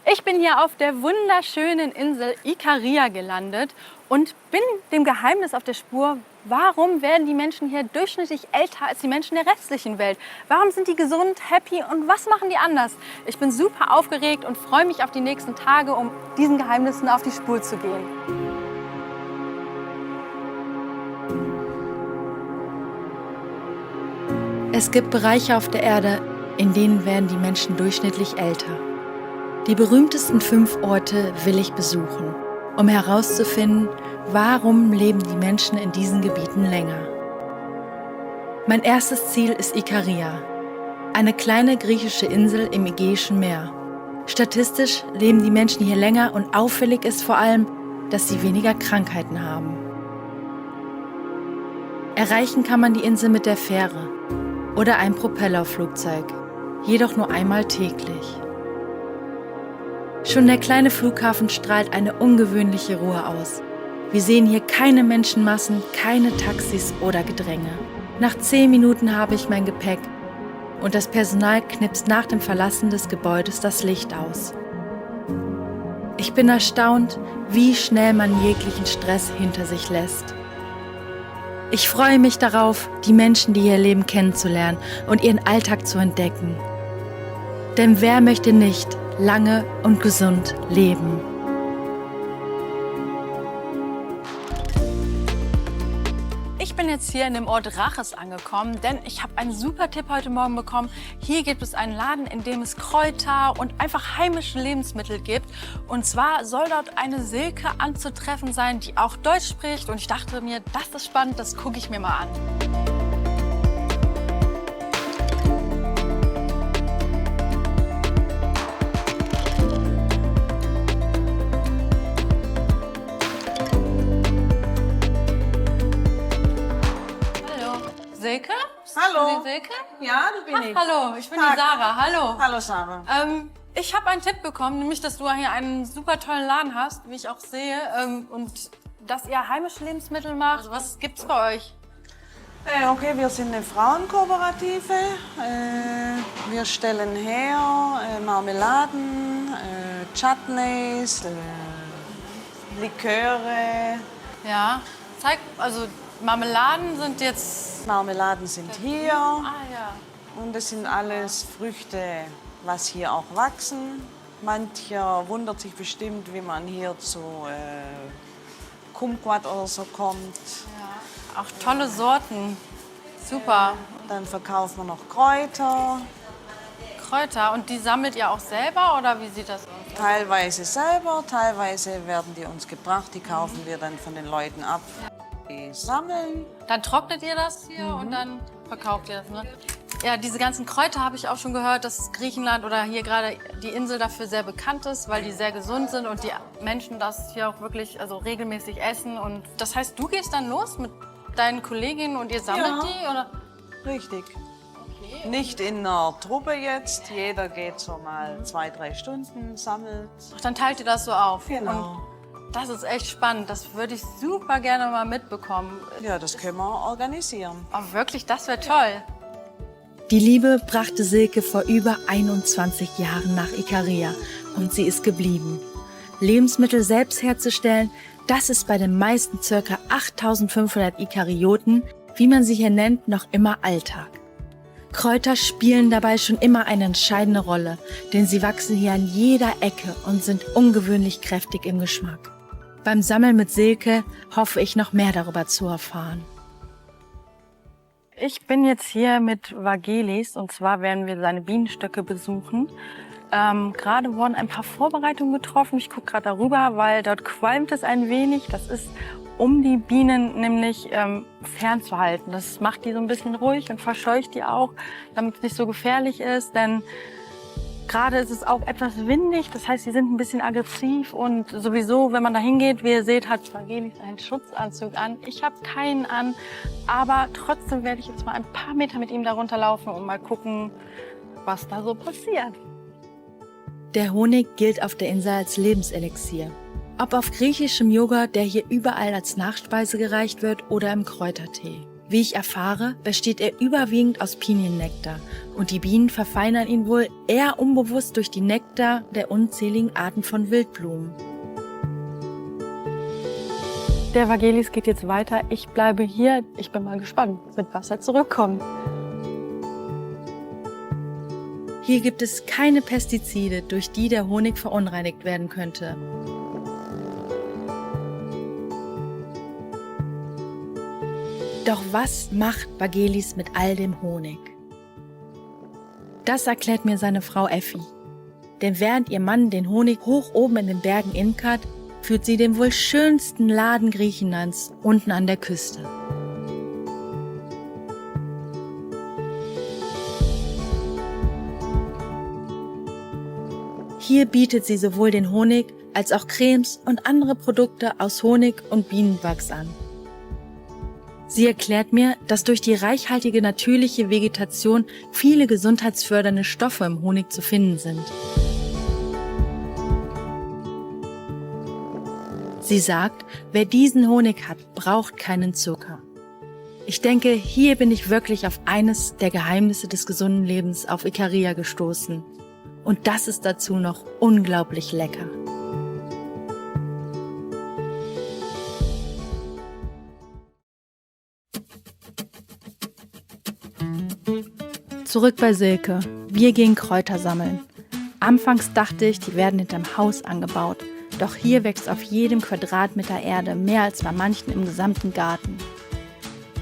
Ich bin hier auf der wunderschönen Insel Ikaria gelandet und bin dem Geheimnis auf der Spur. Warum werden die Menschen hier durchschnittlich älter als die Menschen der restlichen Welt? Warum sind die gesund, happy und was machen die anders? Ich bin super aufgeregt und freue mich auf die nächsten Tage, um diesen Geheimnissen auf die Spur zu gehen. Es gibt Bereiche auf der Erde, in denen werden die Menschen durchschnittlich älter. Die berühmtesten 5 Orte will ich besuchen, um herauszufinden, warum leben die Menschen in diesen Gebieten länger. Mein erstes Ziel ist Ikaria, eine kleine griechische Insel im Ägäischen Meer. Statistisch leben die Menschen hier länger und auffällig ist vor allem, dass sie weniger Krankheiten haben. Erreichen kann man die Insel mit der Fähre oder einem Propellerflugzeug, jedoch nur einmal täglich. Schon der kleine Flughafen strahlt eine ungewöhnliche Ruhe aus. Wir sehen hier keine Menschenmassen, keine Taxis oder Gedränge. Nach 10 Minuten habe ich mein Gepäck und das Personal knipst nach dem Verlassen des Gebäudes das Licht aus. Ich bin erstaunt, wie schnell man jeglichen Stress hinter sich lässt. Ich freue mich darauf, die Menschen, die hier leben, kennenzulernen und ihren Alltag zu entdecken. Denn wer möchte nicht lange und gesund leben? Ich bin jetzt hier in dem Ort Raches angekommen, denn ich habe einen super Tipp heute Morgen bekommen. Hier gibt es einen Laden, in dem es Kräuter und einfach heimische Lebensmittel gibt. Und zwar soll dort eine Silke anzutreffen sein, die auch Deutsch spricht. Und ich dachte mir, das ist spannend, das gucke ich mir mal an. Silke? Hallo. Bist du die Silke? Ja, du bin ich. Hallo, ich bin Tag. die Sarah. Hallo. Hallo, Sarah. Ich habe einen Tipp bekommen, nämlich, dass du hier einen super tollen Laden hast, wie ich auch sehe, und dass ihr heimische Lebensmittel macht. Also was gibt's bei euch? Okay, wir sind eine Frauenkooperative. Wir stellen her Marmeladen, Chutneys, Liköre. Ja, zeig, also Marmeladen sind jetzt... Marmeladen sind hier Ah ja. und es sind alles Früchte, was hier auch wachsen. Mancher wundert sich bestimmt, wie man hier zu Kumquat oder so kommt. Ja. Auch tolle Sorten. Super. Dann verkaufen wir noch Kräuter. Kräuter. Und die sammelt ihr auch selber oder wie sieht das aus? Teilweise selber, teilweise werden die uns gebracht, die kaufen wir dann von den Leuten ab. Die sammeln. Dann trocknet ihr das hier und dann verkauft ihr das, ne? Ja, diese ganzen Kräuter habe ich auch schon gehört, dass Griechenland oder hier gerade die Insel dafür sehr bekannt ist, weil die sehr gesund sind und die Menschen das hier auch wirklich regelmäßig essen. Und das heißt, du gehst dann los mit deinen Kolleginnen und ihr sammelt Ja. die? Oder? Richtig. Nicht in einer Truppe jetzt, jeder geht so mal 2, 3 Stunden, sammelt. Ach, dann teilt ihr das so auf. Genau. Und das ist echt spannend. Das würde ich super gerne mal mitbekommen. Ja, das können wir organisieren. Oh, wirklich, das wäre toll. Die Liebe brachte Silke vor über 21 Jahren nach Ikaria und sie ist geblieben. Lebensmittel selbst herzustellen, das ist bei den meisten ca. 8500 Ikarioten, wie man sie hier nennt, noch immer Alltag. Kräuter spielen dabei schon immer eine entscheidende Rolle, denn sie wachsen hier an jeder Ecke und sind ungewöhnlich kräftig im Geschmack. Beim Sammeln mit Silke hoffe ich, noch mehr darüber zu erfahren. Ich bin jetzt hier mit Vagelis und zwar werden wir seine Bienenstöcke besuchen. Gerade wurden ein paar Vorbereitungen getroffen. Ich gucke gerade darüber, weil dort qualmt es ein wenig. Das ist, um die Bienen nämlich fernzuhalten. Das macht die so ein bisschen ruhig und verscheucht die auch, damit es nicht so gefährlich ist. Denn gerade ist es auch etwas windig, das heißt, sie sind ein bisschen aggressiv und sowieso, wenn man da hingeht, wie ihr seht, hat Vagelis einen Schutzanzug an. Ich habe keinen an, aber trotzdem werde ich jetzt mal ein paar Meter mit ihm da runterlaufen und mal gucken, was da so passiert. Der Honig gilt auf der Insel als Lebenselixier. Ob auf griechischem Joghurt, der hier überall als Nachspeise gereicht wird, oder im Kräutertee. Wie ich erfahre, besteht er überwiegend aus Piniennektar und die Bienen verfeinern ihn wohl eher unbewusst durch die Nektar der unzähligen Arten von Wildblumen. Der Vagelis geht jetzt weiter. Ich bleibe hier. Ich bin mal gespannt, mit was er zurückkommt. Hier gibt es keine Pestizide, durch die der Honig verunreinigt werden könnte. Doch was macht Vagelis mit all dem Honig? Das erklärt mir seine Frau Effi. Denn während ihr Mann den Honig hoch oben in den Bergen imkert, führt sie den wohl schönsten Laden Griechenlands unten an der Küste. Hier bietet sie sowohl den Honig als auch Cremes und andere Produkte aus Honig und Bienenwachs an. Sie erklärt mir, dass durch die reichhaltige natürliche Vegetation viele gesundheitsfördernde Stoffe im Honig zu finden sind. Sie sagt, wer diesen Honig hat, braucht keinen Zucker. Ich denke, hier bin ich wirklich auf eines der Geheimnisse des gesunden Lebens auf Ikaria gestoßen. Und das ist dazu noch unglaublich lecker. Zurück bei Silke. Wir gehen Kräuter sammeln. Anfangs dachte ich, die werden hinterm Haus angebaut. Doch hier wächst auf jedem Quadratmeter Erde mehr als bei manchen im gesamten Garten.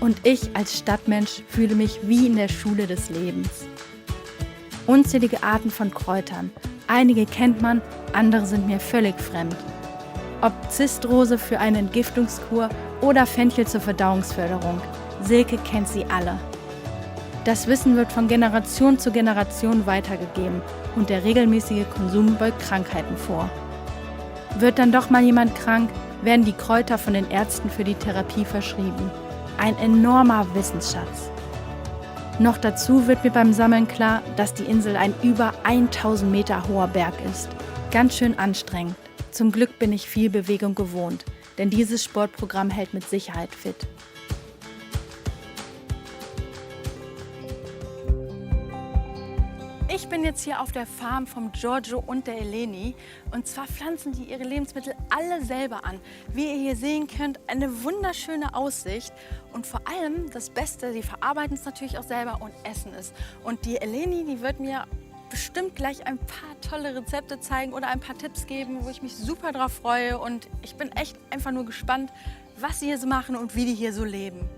Und ich als Stadtmensch fühle mich wie in der Schule des Lebens. Unzählige Arten von Kräutern. Einige kennt man, andere sind mir völlig fremd. Ob Zistrose für eine Entgiftungskur oder Fenchel zur Verdauungsförderung. Silke kennt sie alle. Das Wissen wird von Generation zu Generation weitergegeben und der regelmäßige Konsum beugt Krankheiten vor. Wird dann doch mal jemand krank, werden die Kräuter von den Ärzten für die Therapie verschrieben. Ein enormer Wissensschatz. Noch dazu wird mir beim Sammeln klar, dass die Insel ein über 1000 Meter hoher Berg ist. Ganz schön anstrengend. Zum Glück bin ich viel Bewegung gewohnt, denn dieses Sportprogramm hält mit Sicherheit fit. Ich bin jetzt hier auf der Farm vom Giorgio und der Eleni. Und zwar pflanzen die ihre Lebensmittel alle selber an. Wie ihr hier sehen könnt, eine wunderschöne Aussicht. Und vor allem das Beste, sie verarbeiten es natürlich auch selber und essen es. Und die Eleni, die wird mir bestimmt gleich ein paar tolle Rezepte zeigen oder ein paar Tipps geben, wo ich mich super drauf freue. Und ich bin echt einfach nur gespannt, was sie hier so machen und wie die hier so leben.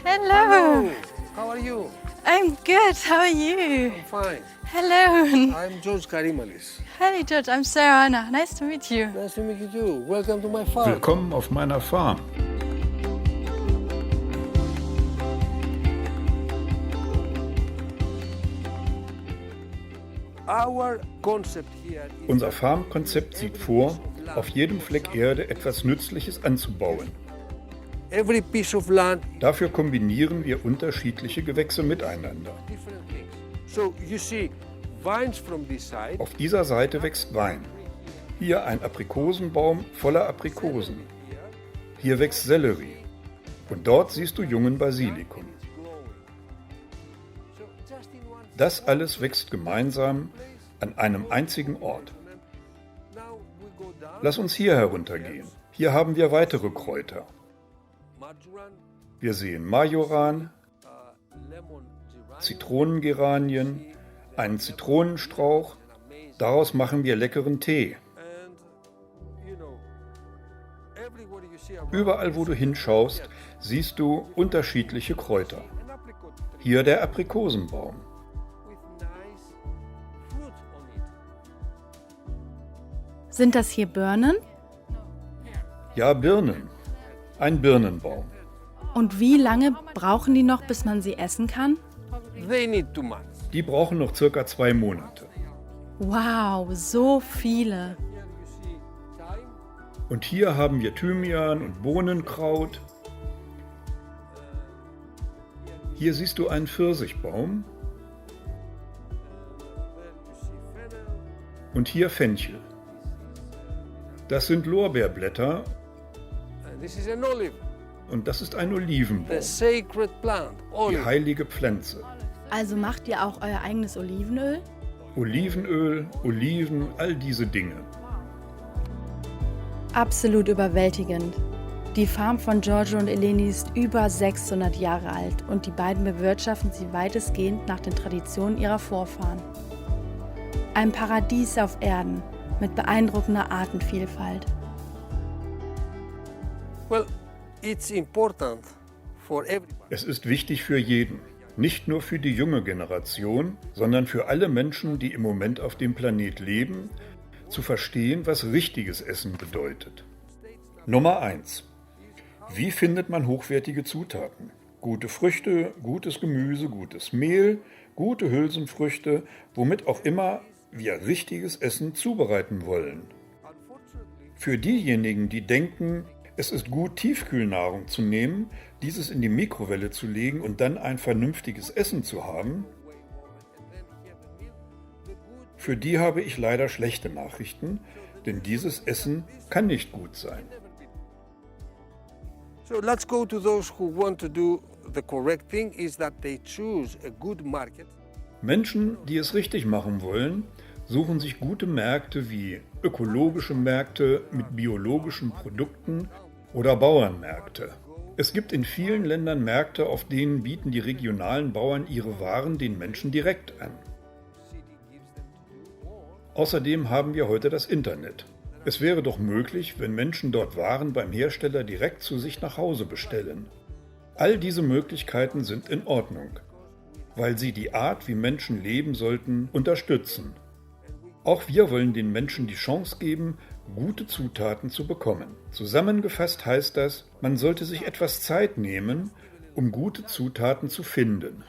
Hello. How are you? I'm good. How are you? I'm fine. Hello. I'm George Karimalis. Hey George, I'm Sarah Anna. Nice to meet you. Nice to meet you too. Welcome to my farm. Willkommen auf meiner Farm. Our concept here is Unser Farmkonzept sieht vor, auf jedem Fleck Erde etwas Nützliches anzubauen. every piece of land Dafür kombinieren wir unterschiedliche Gewächse miteinander. different things. So you see vines from this side. Auf dieser Seite wächst Wein. Hier ein Aprikosenbaum voller Aprikosen. Hier wächst Sellerie. Und dort siehst du jungen Basilikum. So just in one Das alles wächst gemeinsam an einem einzigen Ort. now we go down. Lass uns hier heruntergehen. Hier haben wir weitere Kräuter. Marjoram, Wir sehen Majoran, lemon geranium, Zitronengeranien, einen Zitronenstrauch. Daraus machen wir leckeren Tee. and you know everywhere you see around Überall, wo du hinschaust, siehst du unterschiedliche Kräuter. an apricot tree Hier der Aprikosenbaum. with nice fruit on it. Sind das hier Birnen? Ja, Birnen. Ein Birnenbaum. Und wie lange brauchen die noch, bis man sie essen kann? They need 2 months. Die brauchen noch circa 2 Monate. Wow, so viele. Here you see thyme, Und hier haben wir Thymian und Bohnenkraut. Hier siehst du einen Pfirsichbaum und hier Fenchel. Das sind Lorbeerblätter And this is an olive, und das ist ein Olivenbaum, the sacred plant, die olive. heilige Pflanze. Also macht ihr auch euer eigenes Olivenöl? Olivenöl, Oliven, all diese Dinge. Absolut überwältigend. Die Farm von Giorgio und Eleni ist über 600 Jahre alt und die beiden bewirtschaften sie weitestgehend nach den Traditionen ihrer Vorfahren. Ein Paradies auf Erden mit beeindruckender Artenvielfalt. Well, it's important for everybody. Es ist wichtig für jeden, nicht nur für die junge Generation, sondern für alle Menschen, die im Moment auf dem Planet leben, zu verstehen, was richtiges Essen bedeutet. Nummer 1. Wie findet man hochwertige Zutaten? Gute Früchte, gutes Gemüse, gutes Mehl, gute Hülsenfrüchte, womit auch immer wir richtiges Essen zubereiten wollen. Für diejenigen, die denken, es ist gut, Tiefkühlnahrung zu nehmen, dieses in die Mikrowelle zu legen und dann ein vernünftiges Essen zu haben, für die habe ich leider schlechte Nachrichten, denn dieses Essen kann nicht gut sein. So let's go to those who want to do the correct thing, is that they choose a good market. Menschen, die es richtig machen wollen, suchen sich gute Märkte wie ökologische Märkte mit biologischen Produkten oder Bauernmärkte. Es gibt in vielen Ländern Märkte, auf denen bieten die regionalen Bauern ihre Waren den Menschen direkt an. Außerdem haben wir heute das Internet. Es wäre doch möglich, wenn Menschen dort Waren beim Hersteller direkt zu sich nach Hause bestellen. All diese Möglichkeiten sind in Ordnung, weil sie die Art, wie Menschen leben sollten, unterstützen. Auch wir wollen den Menschen die Chance geben, gute Zutaten zu bekommen. Zusammengefasst heißt das, man sollte sich etwas Zeit nehmen, um gute Zutaten zu finden.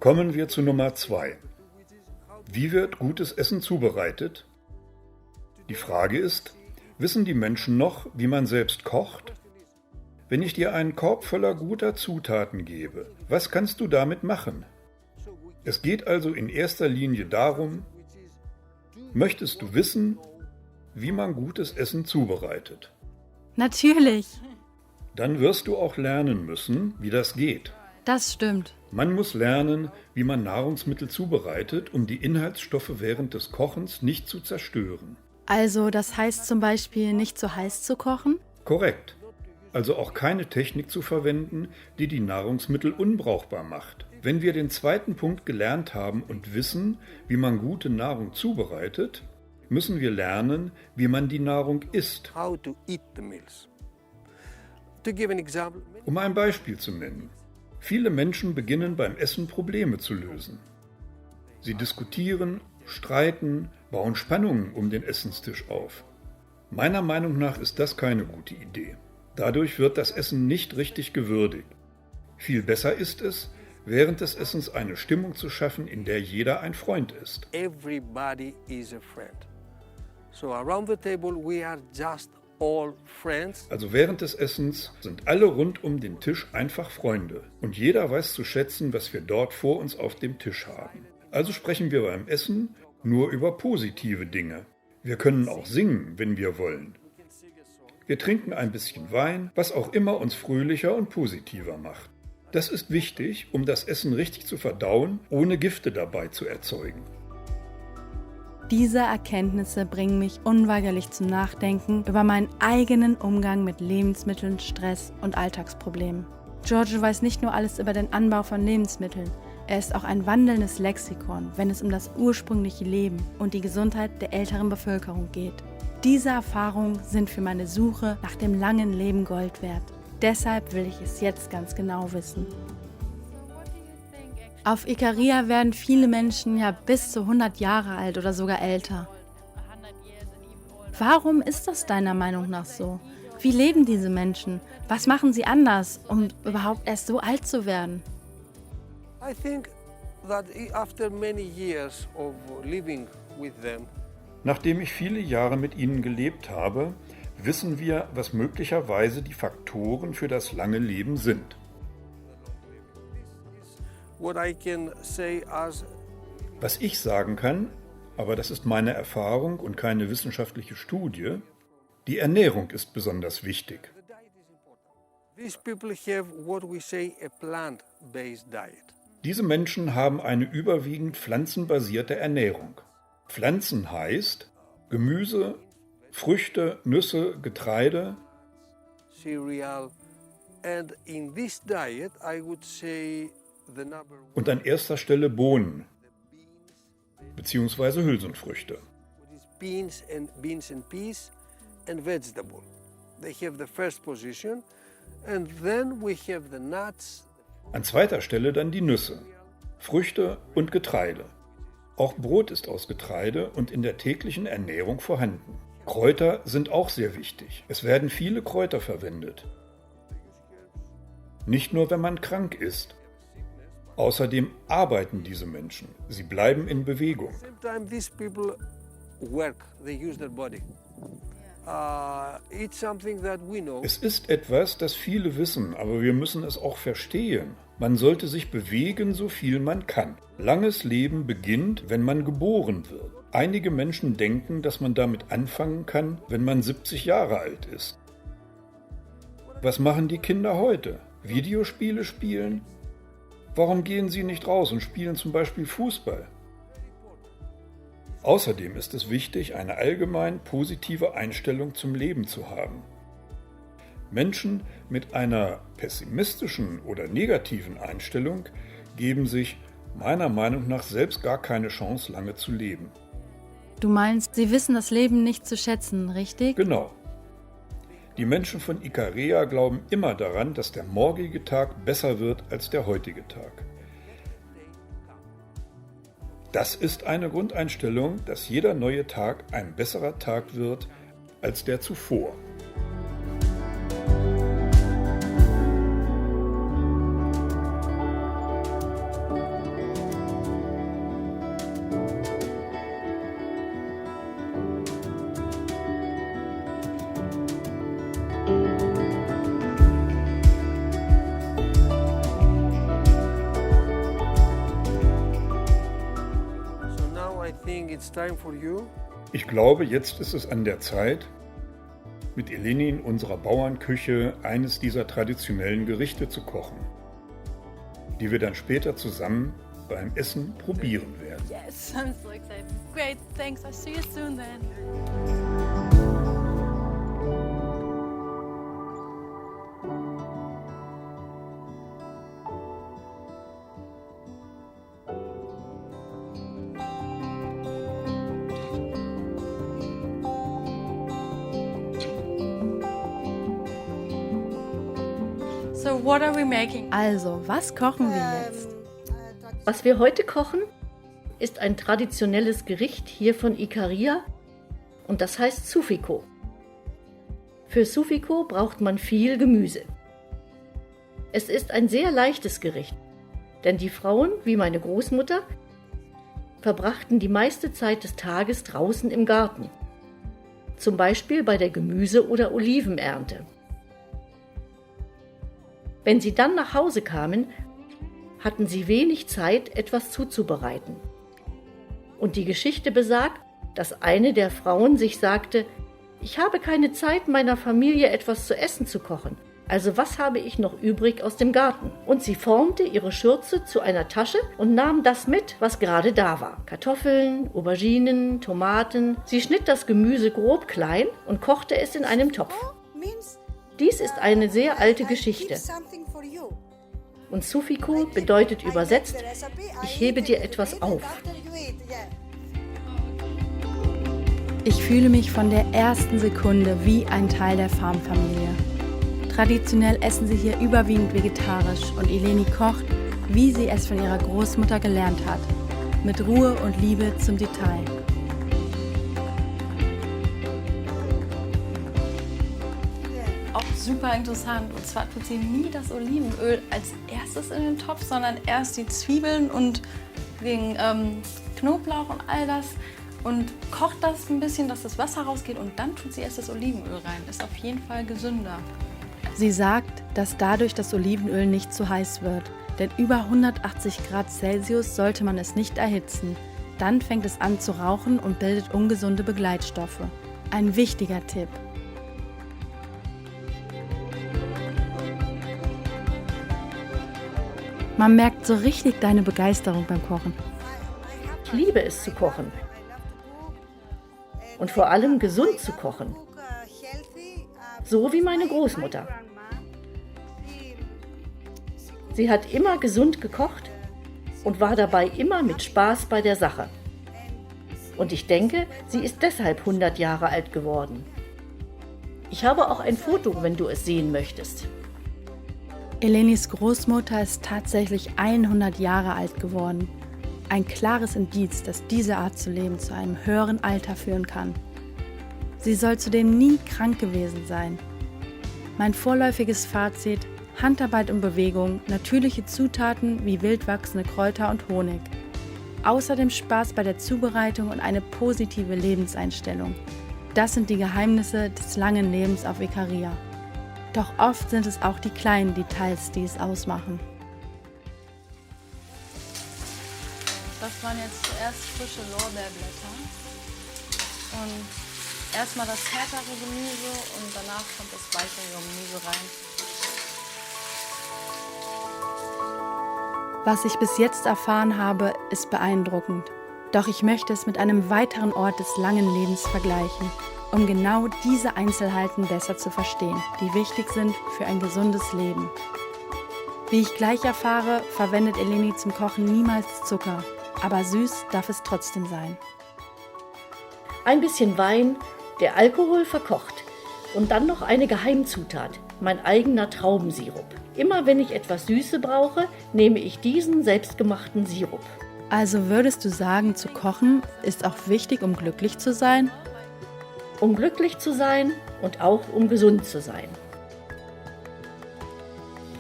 Kommen wir zu Nummer 2. Wie wird gutes Essen zubereitet? Die Frage ist, wissen die Menschen noch, wie man selbst kocht? Wenn ich dir einen Korb voller guter Zutaten gebe, was kannst du damit machen? Es geht also in erster Linie darum, möchtest du wissen, wie man gutes Essen zubereitet? Natürlich, Dann wirst du auch lernen müssen, wie das geht. das stimmt. Man muss lernen, wie man Nahrungsmittel zubereitet, um die Inhaltsstoffe während des Kochens nicht zu zerstören. Also das heißt zum Beispiel nicht zu heiß zu kochen? Korrekt. Also auch keine Technik zu verwenden, die die Nahrungsmittel unbrauchbar macht. Wenn wir den zweiten Punkt gelernt haben und wissen, wie man gute Nahrung zubereitet, müssen wir lernen, wie man die Nahrung isst. How to eat the meals. To give an example, Um ein Beispiel zu nennen. Viele Menschen beginnen beim Essen Probleme zu lösen. Sie diskutieren, streiten, bauen Spannungen um den Essenstisch auf. Meiner Meinung nach ist das keine gute Idee. Dadurch wird das Essen nicht richtig gewürdigt. Viel besser ist es, während des Essens eine Stimmung zu schaffen, in der jeder ein Freund ist. everybody is a friend. So around the table we are just all friends. Also während des Essens sind alle rund um den Tisch einfach Freunde und jeder weiß zu schätzen, was wir dort vor uns auf dem Tisch haben. Also sprechen wir beim Essen nur über positive Dinge. Wir können auch singen, wenn wir wollen. Wir trinken ein bisschen Wein, was auch immer uns fröhlicher und positiver macht. Das ist wichtig, um das Essen richtig zu verdauen, ohne Gifte dabei zu erzeugen. Diese Erkenntnisse bringen mich unweigerlich zum Nachdenken über meinen eigenen Umgang mit Lebensmitteln, Stress und Alltagsproblemen. Giorgio weiß nicht nur alles über den Anbau von Lebensmitteln, er ist auch ein wandelndes Lexikon, wenn es um das ursprüngliche Leben und die Gesundheit der älteren Bevölkerung geht. Diese Erfahrungen sind für meine Suche nach dem langen Leben Gold wert. Deshalb will ich es jetzt ganz genau wissen. Auf Ikaria werden viele Menschen ja bis zu 100 Jahre alt oder sogar älter. Warum ist das deiner Meinung nach so? Wie leben diese Menschen? Was machen sie anders, um überhaupt erst so alt zu werden? I think that after many years of living with them, Nachdem ich viele Jahre mit ihnen gelebt habe, wissen wir, was möglicherweise die Faktoren für das lange Leben sind. what I can say as Was ich sagen kann, aber das ist meine Erfahrung und keine wissenschaftliche Studie, die Ernährung ist besonders wichtig. these people have what we say a plant-based diet. Diese Menschen haben eine überwiegend pflanzenbasierte Ernährung. Pflanzen heißt Gemüse, Früchte, Nüsse, Getreide. Cereal, and in this diet I would say the number one Und an erster Stelle Bohnen bzw. Hülsenfrüchte. is beans and peas and vegetable. They have the first position, and then we have the nuts. An zweiter Stelle dann die Nüsse, Früchte und Getreide. Auch Brot ist aus Getreide und in der täglichen Ernährung vorhanden. Kräuter sind auch sehr wichtig. Es werden viele Kräuter verwendet. Nicht nur, wenn man krank ist. Außerdem arbeiten diese Menschen. Sie bleiben in Bewegung. At the same time, these people work. They use their body. It's something that we know. Es ist etwas, das viele wissen, aber wir müssen es auch verstehen. Man sollte sich bewegen, so viel man kann. Langes Leben beginnt, wenn man geboren wird. Einige Menschen denken, dass man damit anfangen kann, wenn man 70 Jahre alt ist. Was machen die Kinder heute? Videospiele spielen? Warum gehen sie nicht raus und spielen zum Beispiel Fußball? Außerdem ist es wichtig, eine allgemein positive Einstellung zum Leben zu haben. Menschen mit einer pessimistischen oder negativen Einstellung geben sich meiner Meinung nach selbst gar keine Chance, lange zu leben. Du meinst, sie wissen das Leben nicht zu schätzen, richtig? Genau. Die Menschen von Ikaria glauben immer daran, dass der morgige Tag besser wird als der heutige Tag. Das ist eine Grundeinstellung, dass jeder neue Tag ein besserer Tag wird als der zuvor. So now I think it's time for you. Ich glaube, jetzt ist es an der Zeit, mit Eleni in unserer Bauernküche eines dieser traditionellen Gerichte zu kochen, die wir dann später zusammen beim Essen probieren werden. Yes, I'm so excited. Great, thanks. I'll see you soon then. So what are we making? Also, was kochen wir jetzt? Was wir heute kochen, ist ein traditionelles Gericht hier von Ikaria und das heißt Soufiko. Für Soufiko braucht man viel Gemüse. Es ist ein sehr leichtes Gericht, denn die Frauen, wie meine Großmutter, verbrachten die meiste Zeit des Tages draußen im Garten, zum Beispiel bei der Gemüse- oder Olivenernte. Wenn sie dann nach Hause kamen, hatten sie wenig Zeit, etwas zuzubereiten. Und die Geschichte besagt, dass eine der Frauen sich sagte, ich habe keine Zeit, meiner Familie etwas zu essen zu kochen, also was habe ich noch übrig aus dem Garten? Und sie formte ihre Schürze zu einer Tasche und nahm das mit, was gerade da war. Kartoffeln, Auberginen, Tomaten. Sie schnitt das Gemüse grob klein und kochte es in einem Topf. Dies ist eine sehr alte Geschichte. Und Soufiko bedeutet übersetzt, ich hebe dir etwas auf. Ich fühle mich von der ersten Sekunde wie ein Teil der Farmfamilie. Traditionell essen sie hier überwiegend vegetarisch und Eleni kocht, wie sie es von ihrer Großmutter gelernt hat. Mit Ruhe und Liebe zum Detail. Auch super interessant. Und zwar tut sie nie das Olivenöl als erstes in den Topf, sondern erst die Zwiebeln und wegen Knoblauch und all das. Und kocht das ein bisschen, dass das Wasser rausgeht und dann tut sie erst das Olivenöl rein. Ist auf jeden Fall gesünder. Sie sagt, dass dadurch das Olivenöl nicht zu heiß wird. denn über 180 Grad Celsius sollte man es nicht erhitzen. Dann fängt es an zu rauchen und bildet ungesunde Begleitstoffe. Ein wichtiger Tipp. Man merkt so richtig deine Begeisterung beim Kochen. Ich liebe es zu kochen. Und vor allem gesund zu kochen. So wie meine Großmutter. Sie hat immer gesund gekocht und war dabei immer mit Spaß bei der Sache. Und ich denke, sie ist deshalb 100 Jahre alt geworden. Ich habe auch ein Foto, wenn du es sehen möchtest. Elenis Großmutter ist tatsächlich 100 Jahre alt geworden. Ein klares Indiz, dass diese Art zu leben zu einem höheren Alter führen kann. Sie soll zudem nie krank gewesen sein. Mein vorläufiges Fazit: Handarbeit und Bewegung, natürliche Zutaten wie wild wachsende Kräuter und Honig. Außerdem Spaß bei der Zubereitung und eine positive Lebenseinstellung. Das sind die Geheimnisse des langen Lebens auf Ikaria. Doch oft sind es auch die kleinen Details, die es ausmachen. Das waren jetzt zuerst frische Lorbeerblätter. Und erstmal das härtere Gemüse und danach kommt das weichere Gemüse rein. Was ich bis jetzt erfahren habe, ist beeindruckend. Doch ich möchte es mit einem weiteren Ort des langen Lebens vergleichen, um genau diese Einzelheiten besser zu verstehen, die wichtig sind für ein gesundes Leben. Wie ich gleich erfahre, verwendet Eleni zum Kochen niemals Zucker, aber süß darf es trotzdem sein. Ein bisschen Wein, der Alkohol verkocht und dann noch eine Geheimzutat, mein eigener Traubensirup. Immer wenn ich etwas Süße brauche, nehme ich diesen selbstgemachten Sirup. Also würdest du sagen, zu kochen ist auch wichtig, um glücklich zu sein? Um glücklich zu sein und auch um gesund zu sein.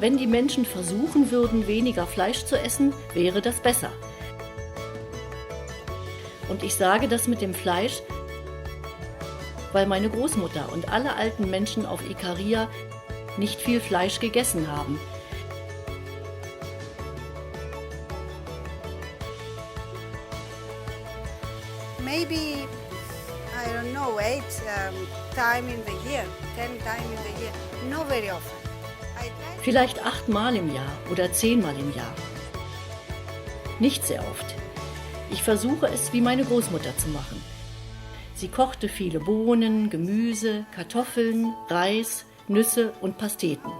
Wenn die Menschen versuchen würden, weniger Fleisch zu essen, wäre das besser. Und ich sage das mit dem Fleisch, weil meine Großmutter und alle alten Menschen auf Ikaria nicht viel Fleisch gegessen haben. Maybe, I don't know, 8 times in the year, 10 times in the year, not very often. Vielleicht 8-mal im Jahr oder 10-mal im Jahr. Nicht sehr oft. Ich versuche es wie meine Großmutter zu machen. Sie kochte viele Bohnen, Gemüse, Kartoffeln, Reis, Nüsse und Pasteten.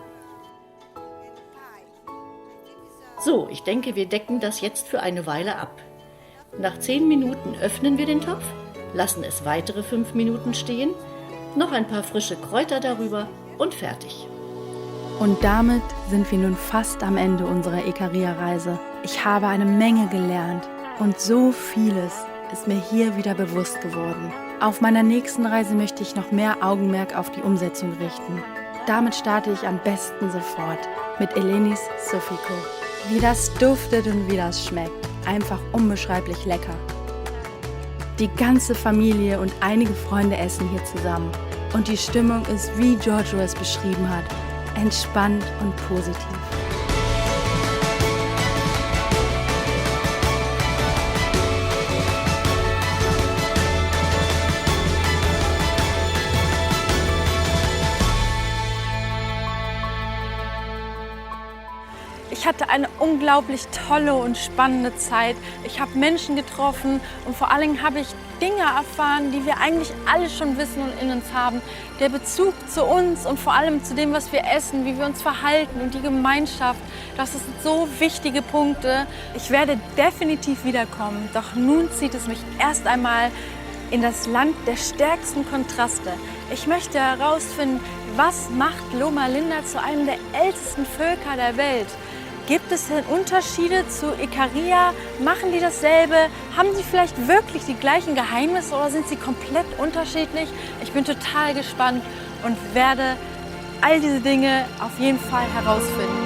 So, ich denke, wir decken das jetzt für eine Weile ab. Nach 10 Minuten öffnen wir den Topf, lassen es weitere 5 Minuten stehen, noch ein paar frische Kräuter darüber und fertig. Und damit sind wir nun fast am Ende unserer Ikaria-Reise. Ich habe eine Menge gelernt und so vieles ist mir hier wieder bewusst geworden. Auf meiner nächsten Reise möchte ich noch mehr Augenmerk auf die Umsetzung richten. Damit starte ich am besten sofort mit Elenis Sofiko. Wie das duftet und wie das schmeckt. Einfach unbeschreiblich lecker. Die ganze Familie und einige Freunde essen hier zusammen. Und die Stimmung ist, wie Giorgio es beschrieben hat, entspannt und positiv. Ich hatte eine unglaublich tolle und spannende Zeit. Ich habe Menschen getroffen und vor allen Dingen habe ich Dinge erfahren, die wir eigentlich alle schon wissen und in uns haben. Der Bezug zu uns und vor allem zu dem, was wir essen, wie wir uns verhalten und die Gemeinschaft, das sind so wichtige Punkte. Ich werde definitiv wiederkommen, doch nun zieht es mich erst einmal in das Land der stärksten Kontraste. Ich möchte herausfinden, was macht Loma Linda zu einem der ältesten Völker der Welt? Gibt es denn Unterschiede zu Ikaria? Machen die dasselbe? Haben sie vielleicht wirklich die gleichen Geheimnisse oder sind sie komplett unterschiedlich? Ich bin total gespannt und werde all diese Dinge auf jeden Fall herausfinden.